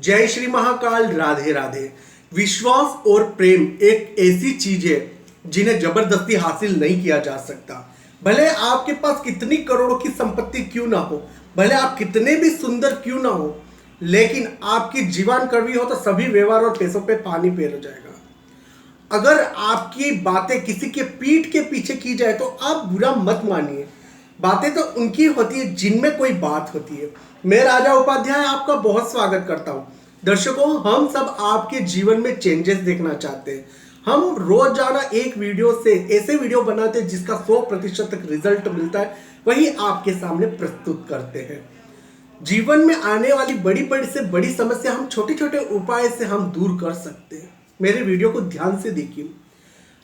जय श्री महाकाल। राधे राधे। विश्वास और प्रेम एक ऐसी चीज है जिन्हें जबरदस्ती हासिल नहीं किया जा सकता। भले आपके पास कितनी करोड़ों की संपत्ति क्यों ना हो, भले आप कितने भी सुंदर क्यों ना हो, लेकिन आपकी जीवन कड़वी हो तो सभी व्यवहार और पैसों पे पानी फेर जाएगा। अगर आपकी बातें किसी के पीठ के पीछे की जाए तो आप बुरा मत मानिए। बातें तो उनकी होती है जिनमें कोई बात होती है। मैं राजा उपाध्याय आपका बहुत स्वागत करता हूं। दर्शकों, हम सब आपके जीवन में चेंजेस देखना चाहते हैं। हम रोजाना एक वीडियो से ऐसे वीडियो बनाते हैं जिसका 100% तक रिजल्ट मिलता है, वही आपके सामने प्रस्तुत करते हैं। जीवन में आने वाली बड़ी बड़ी से बड़ी समस्या हम छोटे छोटे उपाय से हम दूर कर सकते हैं। मेरे वीडियो को ध्यान से देखिए।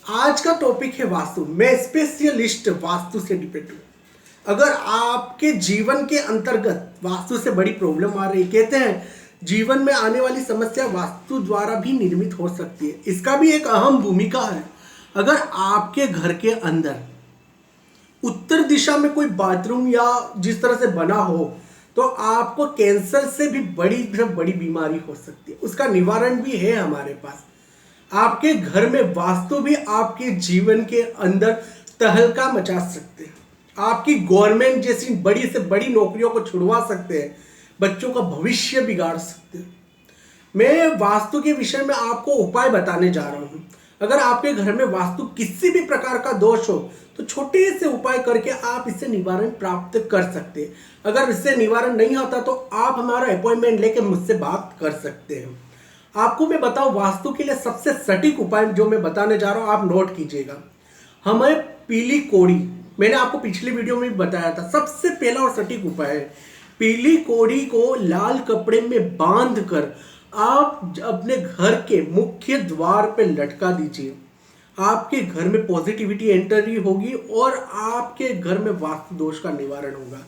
आज का टॉपिक है वास्तु। मैं स्पेशलिस्ट वास्तु से डिपेंड हूँ। अगर आपके जीवन के अंतर्गत वास्तु से बड़ी प्रॉब्लम आ रही है, कहते हैं जीवन में आने वाली समस्या वास्तु द्वारा भी निर्मित हो सकती है, इसका भी एक अहम भूमिका है। अगर आपके घर के अंदर उत्तर दिशा में कोई बाथरूम या जिस तरह से बना हो तो आपको कैंसर से भी बड़ी बीमारी हो सकती है। उसका निवारण भी है हमारे पास। आपके घर में वास्तु भी आपके जीवन के अंदर तहलका मचा सकते हैं। आपकी गवर्नमेंट जैसी बड़ी से बड़ी नौकरियों को छुड़वा सकते हैं, बच्चों का भविष्य बिगाड़ सकते हैं। मैं वास्तु के विषय में आपको उपाय बताने जा रहा हूं। अगर आपके घर में वास्तु किसी भी प्रकार का दोष हो तो छोटे से उपाय करके आप इससे निवारण प्राप्त कर सकते हैं। अगर इससे निवारण नहीं आता तो आप हमारा अपॉइंटमेंट लेकर मुझसे बात कर सकते हैं। आपको मैं बताऊं, वास्तु के लिए सबसे सटीक उपाय जो मैं बताने जा रहा हूं, आप नोट कीजिएगा। हमें पीली कोड़ी, मैंने आपको पिछली वीडियो में भी बताया था, सबसे पहला और सटीक उपाय है पीली कोड़ी को लाल कपड़े में बांध कर आप अपने घर के मुख्य द्वार पे लटका दीजिए। आपके घर में पॉजिटिविटी एंट्री होगी और आपके घर में वास्तु दोष का निवारण होगा।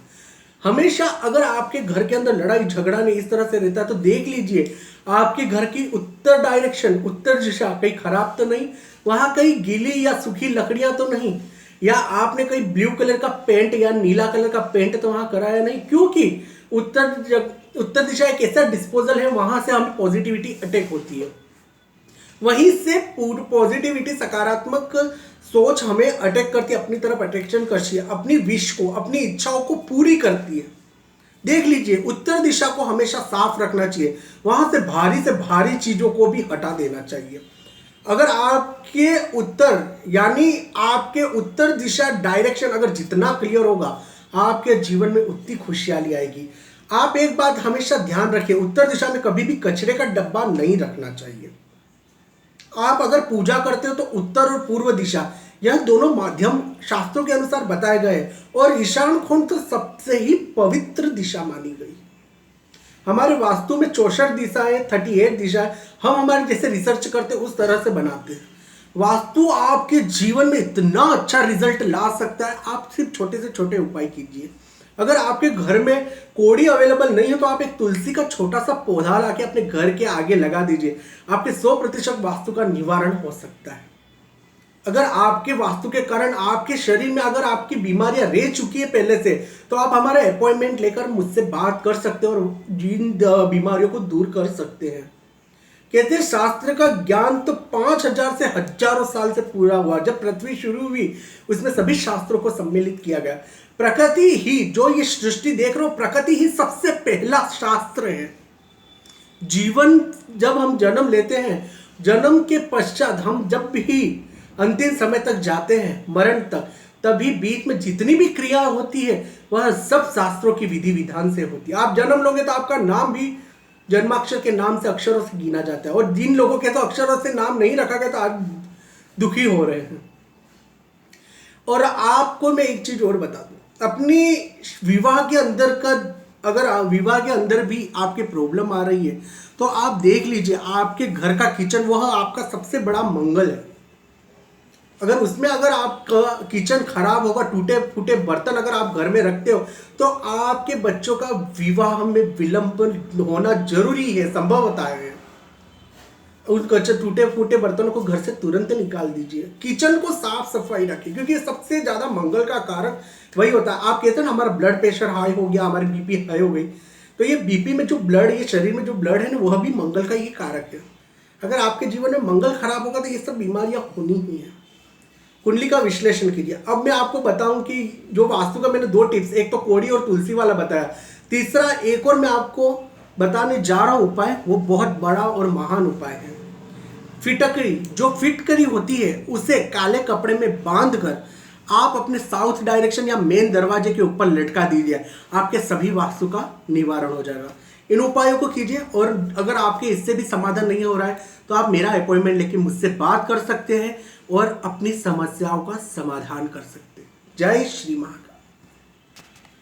हमेशा अगर आपके घर के अंदर लड़ाई झगड़ा नहीं इस तरह से रहता है तो देख लीजिए आपके घर की उत्तर डायरेक्शन, उत्तर दिशा कहीं खराब तो नहीं, वहां कहीं गीली या सूखी लकड़ियां तो नहीं, या आपने कहीं ब्लू कलर का पेंट या नीला कलर का पेंट तो वहां कराया नहीं, क्योंकि उत्तर दिशा एक ऐसा डिस्पोजल है, वहां से हमें पॉजिटिविटी अटैक होती है। वहीं से पॉजिटिविटी, सकारात्मक सोच हमें अटैक करती है, अपनी तरफ अट्रैक्शन करती है, अपनी विश को, अपनी इच्छाओं को पूरी करती है। देख लीजिए, उत्तर दिशा को हमेशा साफ रखना चाहिए, वहां से भारी चीजों को भी हटा देना चाहिए। अगर आपके उत्तर यानी आपके उत्तर दिशा डायरेक्शन अगर जितना क्लियर होगा, आपके जीवन में उतनी खुशहाली आएगी। आप एक बात हमेशा ध्यान रखिए, उत्तर दिशा में कभी भी कचरे का डब्बा नहीं रखना चाहिए। आप अगर पूजा करते हो तो उत्तर और पूर्व दिशा, यह दोनों माध्यम शास्त्रों के अनुसार बताए गए, और ईशान कोण तो सबसे ही पवित्र दिशा मानी गई। हमारे वास्तु में 64 दिशाएं, 38 दिशाएं हम हमारे जैसे रिसर्च करते उस तरह से बनाते हैं। वास्तु आपके जीवन में इतना अच्छा रिजल्ट ला सकता है, आप सिर्फ छोटे से छोटे उपाय कीजिए। अगर आपके घर में कोड़ी अवेलेबल नहीं है तो आप एक तुलसी का छोटा सा पौधा लाके अपने घर के आगे लगा दीजिए, आपके 100% वास्तु का निवारण हो सकता है। अगर आपके वास्तु के कारण आपके शरीर में अगर आपकी बीमारियां रह चुकी है पहले से, तो आप हमारा अपॉइंटमेंट लेकर मुझसे बात कर सकते हैं और जिन बीमारियों को दूर कर सकते हैं। कहते हैं शास्त्र का ज्ञान तो 5000 से हजारों साल से पूरा हुआ। जब पृथ्वी शुरू हुई उसमें सभी शास्त्रों को सम्मिलित किया गया। प्रकृति ही, जो ये सृष्टि देख रहे हो, प्रकृति ही सबसे पहला शास्त्र है। जीवन जब हम जन्म लेते हैं, जन्म के पश्चात हम जब भी अंतिम समय तक जाते हैं, मरण तक, तभी बीच में जितनी भी क्रिया होती है वह सब शास्त्रों की विधि विधान से होती है। आप जन्म लोगे तो आपका नाम भी जन्माक्षर के नाम से, अक्षरों से गिना जाता है, और जिन लोगों के तो अक्षरों से नाम नहीं रखा गया तो आज दुखी हो रहे हैं। और आपको मैं एक चीज और बता दूं, अपनी विवाह के अंदर का, अगर विवाह के अंदर भी आपके प्रॉब्लम आ रही है तो आप देख लीजिए आपके घर का किचन, वह आपका सबसे बड़ा मंगल है। अगर उसमें अगर आपका किचन खराब होगा, टूटे फूटे बर्तन अगर आप घर में रखते हो तो आपके बच्चों का विवाह में विलंब होना जरूरी है, संभवतः है। उन टूटे फूटे बर्तनों को घर से तुरंत निकाल दीजिए। किचन को साफ सफाई रखिए, क्योंकि सबसे ज्यादा मंगल का कारक वही होता है। आप कहते हैं ना हमारा ब्लड प्रेशर हाई हो गया, हमारी बीपी हाई हो गई, तो ये बीपी में जो ब्लड, ये शरीर में जो ब्लड है ना, वह भी मंगल का ही कारक है। अगर आपके जीवन में मंगल खराब होगा तो ये सब बीमारियां होनी ही है। कुंडली का विश्लेषण कीजिए। अब मैं आपको बताऊं कि जो वास्तु का मैंने 2 टिप्स, एक तो कोड़ी और तुलसी वाला बताया, तीसरा एक और मैं आपको बताने जा रहा हूं उपाय, वो बहुत बड़ा और महान उपाय है। फिटकरी, जो फिटकरी होती है उसे काले कपड़े में बांधकर आप अपने साउथ डायरेक्शन या मेन दरवाजे के ऊपर लटका दीजिए, आपके सभी वास्तु का निवारण हो जाएगा। इन उपायों को कीजिए, और अगर आपके इससे भी समाधान नहीं हो रहा है तो आप मेरा अपॉइंटमेंट लेके मुझसे बात कर सकते हैं और अपनी समस्याओं का समाधान कर सकते हैं। जय श्री महाकाल।